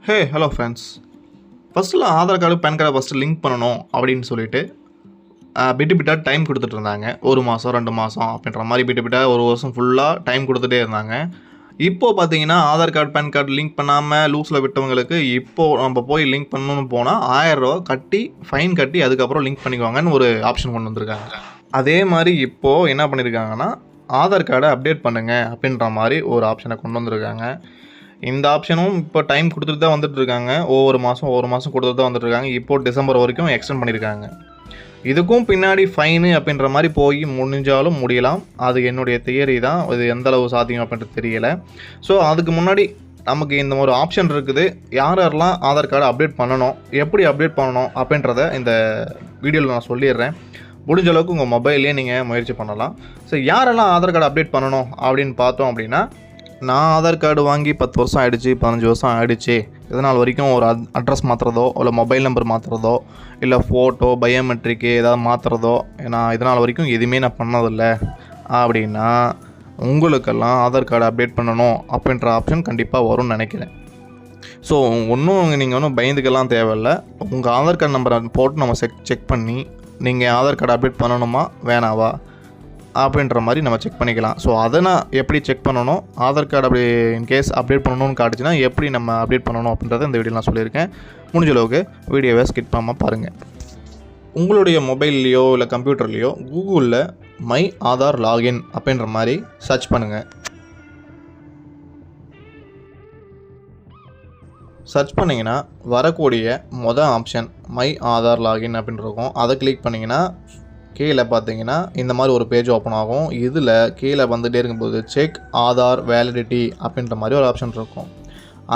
Hello friends. ஃபஸ்ட்டில் Aadhaar card pan கார்டை first link பண்ணணும் அப்படின்னு சொல்லிட்டு பிட்டாக டைம் கொடுத்துட்டு இருந்தாங்க. 1 மாதம் 2 மாதம் அப்படின்ற மாதிரி பிட்டாக 1 வருஷம் ஃபுல்லாக டைம் கொடுத்துட்டே இருந்தாங்க. இப்போது பார்த்தீங்கன்னா Aadhaar card pan card link பண்ணாமல் லூஸில் விட்டவங்களுக்கு இப்போது நம்ம போய் லிங்க் பண்ணணும்னு போனால் 1000 ரூபா கட்டி ஃபைன் கட்டி அதுக்கப்புறம் லிங்க் பண்ணிக்குவாங்கன்னு ஒரு ஆப்ஷன் கொண்டு வந்திருக்காங்க. அதே மாதிரி இப்போது என்ன பண்ணியிருக்காங்கன்னா ஆதார் கார்டை அப்டேட் பண்ணுங்கள் அப்படின்ற மாதிரி ஒரு ஆப்ஷனை கொண்டு வந்திருக்காங்க. இந்த ஆப்ஷனும் இப்போ டைம் கொடுத்துட்டு தான் வந்துட்டுருக்காங்க. ஒவ்வொரு மாதம் கொடுத்துட்டு தான் வந்துட்டுருக்காங்க. இப்போது டிசம்பர் வரைக்கும் எக்ஸ்டெண்ட் பண்ணியிருக்காங்க. இதுக்கும் பின்னாடி ஃபைனு அப்படின்ற மாதிரி போய் முடிஞ்சாலும் முடியலாம். அது என்னுடைய தியரி தான். இது எந்தளவு சாத்தியம் அப்படின்றது தெரியலை. ஸோ அதுக்கு முன்னாடி நமக்கு இந்த ஒரு ஆப்ஷன் இருக்குது. யாரெல்லாம் ஆதார் கார்டை அப்டேட் பண்ணணும், எப்படி அப்டேட் பண்ணணும் அப்படின்றத இந்த வீடியோவில் நான் சொல்லிடுறேன். முடிஞ்ச அளவுக்கு உங்கள் மொபைல்லே நீங்கள் முயற்சி பண்ணலாம். ஸோ யாரெல்லாம் ஆதார் கார்டு அப்டேட் பண்ணணும் அப்படின்னு பார்த்தோம் அப்படின்னா, நான் ஆதார் கார்டு வாங்கி 10 வருஷம் ஆகிடுச்சு, 15 வருஷம் ஆகிடுச்சு. இதனால் வரைக்கும் ஒரு அட்ரஸ் மாற்றுறதோ இல்லை மொபைல் நம்பர் மாற்றுறதோ இல்லை ஃபோட்டோ பயோமெட்ரிக்கு ஏதாவது மாற்றுறதோ நான் இதனால் வரைக்கும் எதுவுமே நான் பண்ணதில்லை அப்படின்னா உங்களுக்கெல்லாம் ஆதார் கார்டு அப்டேட் பண்ணணும் அப்படின்ற ஆப்ஷன் கண்டிப்பாக வரும்னு நினைக்கிறேன். ஸோ நீங்கள் ஒன்றும் பயந்துக்கெல்லாம் தேவையில்லை. உங்கள் ஆதார் கார்டு நம்பரை போட்டு நம்ம செக் பண்ணி நீங்கள் ஆதார் கார்டு அப்டேட் பண்ணணுமா வேணாவா அப்படின்ற மாதிரி நம்ம செக் பண்ணிக்கலாம். ஸோ அதை நான் எப்படி செக் பண்ணணும், ஆதார் கார்டு அப்படி இன்கேஸ் அப்டேட் பண்ணணும்னு காட்டுச்சுன்னா எப்படி நம்ம அப்டேட் பண்ணணும் அப்படின்றத இந்த வீடியோ நான் சொல்லியிருக்கேன். முடிஞ்ச அளவுக்கு வீடியோவை ஸ்கிப் பண்ணாமல் பாருங்கள். உங்களுடைய மொபைல்லையோ இல்லை கம்ப்யூட்டர்லேயோ கூகுளில் மை ஆதார் லாகின் அப்படின்ற மாதிரி சர்ச் பண்ணுங்கள். சர்ச் பண்ணிங்கன்னா வரக்கூடிய மொதல் ஆப்ஷன் மை ஆதார் லாகின் அப்படின்னு இருக்கும். அதை கிளிக் பண்ணிங்கன்னா கீழே பார்த்தீங்கன்னா இந்த மாதிரி ஒரு பேஜ் ஓப்பன் ஆகும். இதில் கீழே வந்துகிட்டே இருக்கும்போது செக் ஆதார் வேலிடிட்டி அப்படின்ற மாதிரி ஒரு ஆப்ஷன் இருக்கும்.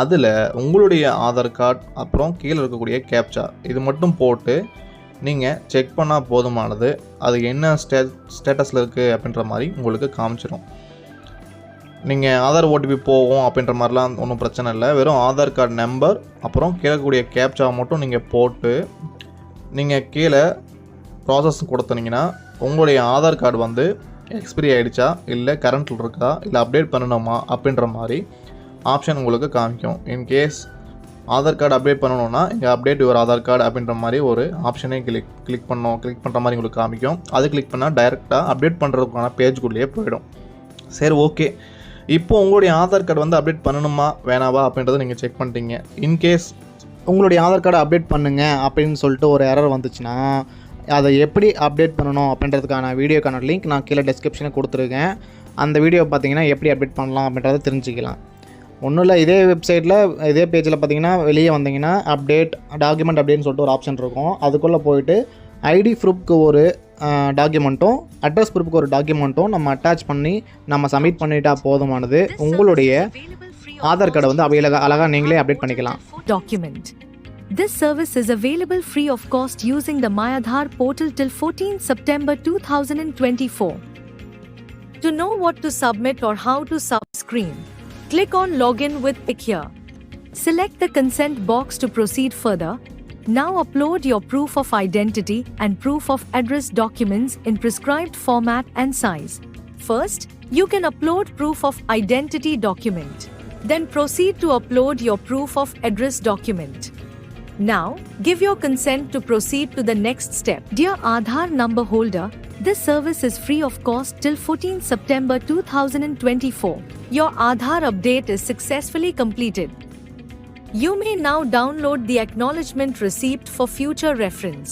அதில் உங்களுடைய ஆதார் கார்டு அப்புறம் கீழே இருக்கக்கூடிய கேப்சா இது மட்டும் போட்டு நீங்கள் செக் பண்ணால் போதுமானது. அது என்ன ஸ்டேட்டஸில் இருக்குது அப்படின்ற மாதிரி உங்களுக்கு காமிச்சிடும். நீங்கள் ஆதார் ஓடிபி போகும் அப்படின்ற மாதிரிலாம் ஒன்றும் பிரச்சனை இல்லை. வெறும் ஆதார் கார்டு நம்பர் அப்புறம் கீழக்கூடிய கேப்சா மட்டும் நீங்கள் போட்டு நீங்கள் கீழே ப்ராசஸ் கொடுத்தனீங்கன்னா உங்களுடைய ஆதார் கார்டு வந்து எக்ஸ்பிரி ஆகிடுச்சா இல்லை கரண்ட்டில் இருக்கா இல்லை அப்டேட் பண்ணணுமா அப்படின்ற மாதிரி ஆப்ஷன் உங்களுக்கு காமிக்கும். இன்கேஸ் ஆதார் கார்டு அப்டேட் பண்ணணுன்னா இங்கே அப்டேட் யுவர் ஆதார் கார்டு அப்படின்ற மாதிரி ஒரு ஆப்ஷனே கிளிக் பண்ணுற மாதிரி உங்களுக்கு காமிக்கும். அது கிளிக் பண்ணால் டைரெக்டாக அப்டேட் பண்ணுறதுக்கான பேஜ்குள்ளேயே போயிடும். சரி, ஓகே. இப்போது உங்களுடைய ஆதார் கார்டு வந்து அப்டேட் பண்ணணுமா வேணாவா அப்படின்றத நீங்கள் செக் பண்ணிட்டீங்க. இன்கேஸ் உங்களுடைய ஆதார் கார்டை அப்டேட் பண்ணுங்க அப்படின்னு சொல்லிட்டு ஒரு எரர் வந்துச்சுன்னா அதை எப்படி அப்டேட் பண்ணணும் அப்படின்றதுக்கான வீடியோக்கான லிங்க் நான் கீழே டிஸ்கிரிப்ஷனில் கொடுத்துருக்கேன். அந்த வீடியோ பார்த்தீங்கன்னா எப்படி அப்டேட் பண்ணலாம் அப்படின்றத தெரிஞ்சுக்கலாம். ஒன்றும் இல்லை, இதே வெப்சைட்டில் இதே பேஜில் பார்த்தீங்கன்னா வெளியே வந்தீங்கன்னா அப்டேட் டாக்குமெண்ட் அப்படின்னு சொல்லிட்டு ஒரு ஆப்ஷன் இருக்கும். அதுக்குள்ளே போயிட்டு ஐடி ப்ரூஃப்க்கு ஒரு டாக்குமெண்ட்டும் அட்ரஸ் ப்ரூஃப்க்கு ஒரு டாக்குமெண்ட்டும் நம்ம அட்டாச் பண்ணி நம்ம சப்மிட் பண்ணிட்டா போதுமானது. உங்களுடைய ஆதார் கார்டை வந்து அழகாக நீங்களே அப்டேட் பண்ணிக்கலாம். Document. This service is available free of cost using the MyAadhar portal till 14 September 2024. To know what to submit or how to screen, click on Login with PIC here. Select the consent box to proceed further. Now upload your proof of identity and proof of address documents in prescribed format and size. First, you can upload proof of identity document. Then proceed to upload your proof of address document. Now, give your consent to proceed to the next step. Dear Aadhar number holder, this service is free of cost till 14 September 2024. Your Aadhar update is successfully completed. You may now download the acknowledgement receipt for future reference.